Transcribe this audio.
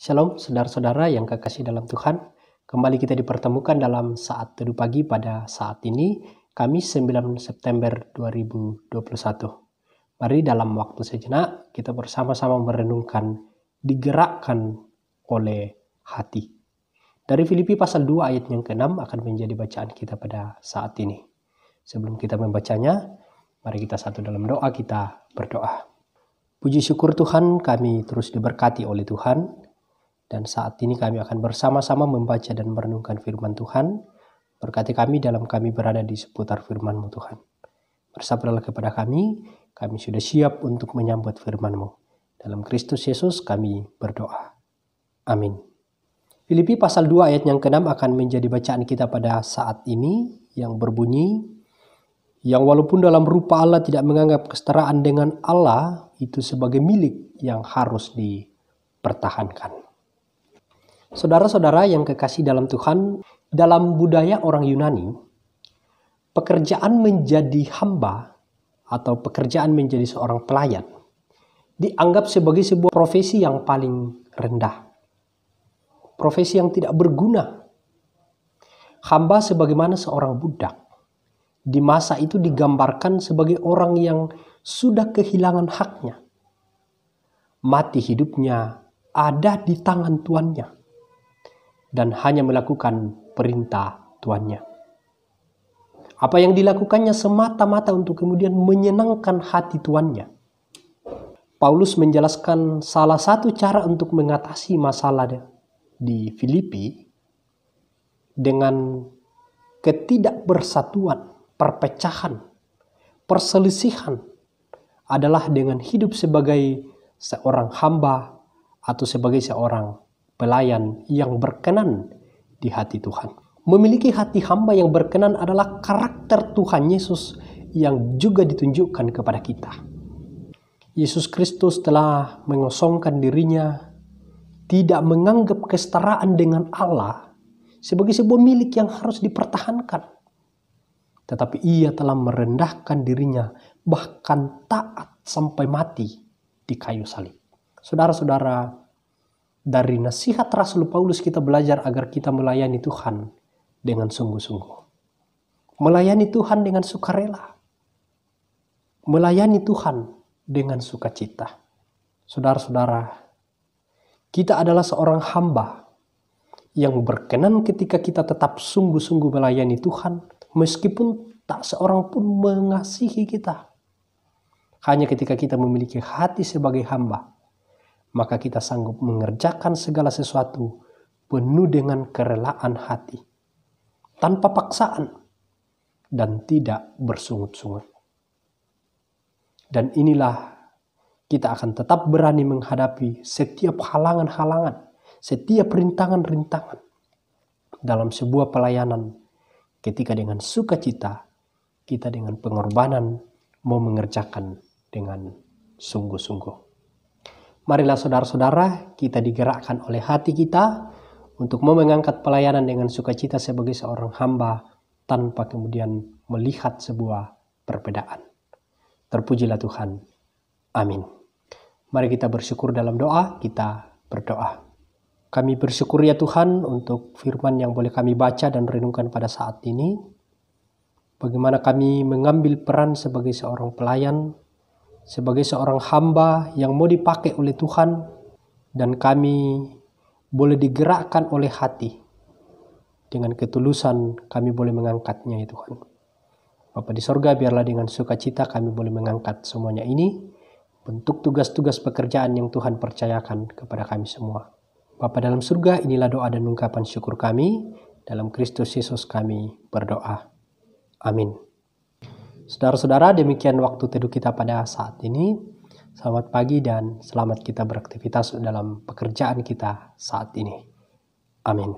Shalom saudara-saudara yang kekasih dalam Tuhan. Kembali kita dipertemukan dalam saat teduh pagi pada saat ini, Kamis 9 September 2021. Mari dalam waktu sejenak kita bersama-sama merenungkan digerakkan oleh hati. Dari Filipi pasal 2 ayat yang ke-6 akan menjadi bacaan kita pada saat ini. Sebelum kita membacanya, mari kita satu dalam doa, kita berdoa. Puji syukur Tuhan, kami terus diberkati oleh Tuhan. Dan saat ini kami akan bersama-sama membaca dan merenungkan firman Tuhan. Berkati kami dalam kami berada di seputar firman-Mu Tuhan. Bersabdalah kepada kami sudah siap untuk menyambut firman-Mu. Dalam Kristus Yesus kami berdoa. Amin. Filipi pasal 2 ayat yang ke-6 akan menjadi bacaan kita pada saat ini yang berbunyi, yang walaupun dalam rupa Allah tidak menganggap kesetaraan dengan Allah itu sebagai milik yang harus dipertahankan. Saudara-saudara yang kekasih dalam Tuhan, dalam budaya orang Yunani, pekerjaan menjadi hamba atau pekerjaan menjadi seorang pelayan dianggap sebagai sebuah profesi yang paling rendah. Profesi yang tidak berguna. Hamba sebagaimana seorang budak. Di masa itu digambarkan sebagai orang yang sudah kehilangan haknya. Mati hidupnya ada di tangan tuannya. Dan hanya melakukan perintah tuannya. Apa yang dilakukannya semata-mata untuk kemudian menyenangkan hati tuannya. Paulus menjelaskan salah satu cara untuk mengatasi masalah di Filipi dengan ketidakbersatuan, perpecahan, perselisihan adalah dengan hidup sebagai seorang hamba atau sebagai seorang pelayan yang berkenan di hati Tuhan. Memiliki hati hamba yang berkenan adalah karakter Tuhan Yesus yang juga ditunjukkan kepada kita. Yesus Kristus telah mengosongkan dirinya, tidak menganggap kesetaraan dengan Allah sebagai sebuah milik yang harus dipertahankan. Tetapi ia telah merendahkan dirinya, bahkan taat sampai mati di kayu salib. Saudara-saudara, dari nasihat Rasul Paulus kita belajar agar kita melayani Tuhan dengan sungguh-sungguh. Melayani Tuhan dengan sukarela. Melayani Tuhan dengan sukacita. Saudara-saudara, kita adalah seorang hamba yang berkenan ketika kita tetap sungguh-sungguh melayani Tuhan meskipun tak seorang pun mengasihi kita. Hanya ketika kita memiliki hati sebagai hamba, maka kita sanggup mengerjakan segala sesuatu penuh dengan kerelaan hati, tanpa paksaan, dan tidak bersungut-sungut. Dan inilah kita akan tetap berani menghadapi setiap halangan-halangan, setiap rintangan-rintangan dalam sebuah pelayanan ketika dengan sukacita, kita dengan pengorbanan mau mengerjakan dengan sungguh-sungguh. Marilah saudara-saudara, kita digerakkan oleh hati kita untuk mau mengangkat pelayanan dengan sukacita sebagai seorang hamba tanpa kemudian melihat sebuah perbedaan. Terpujilah Tuhan. Amin. Mari kita bersyukur dalam doa, kita berdoa. Kami bersyukur ya Tuhan untuk firman yang boleh kami baca dan renungkan pada saat ini. Bagaimana kami mengambil peran sebagai seorang pelayan, sebagai seorang hamba yang mau dipakai oleh Tuhan, dan kami boleh digerakkan oleh hati. Dengan ketulusan kami boleh mengangkatnya ya Tuhan. Bapa di sorga, biarlah dengan sukacita kami boleh mengangkat semuanya ini, bentuk tugas-tugas pekerjaan yang Tuhan percayakan kepada kami semua. Bapa dalam surga, inilah doa dan ungkapan syukur kami. Dalam Kristus Yesus kami berdoa. Amin. Saudara-saudara, demikian waktu teduh kita pada saat ini. Selamat pagi dan selamat kita beraktivitas dalam pekerjaan kita saat ini. Amin.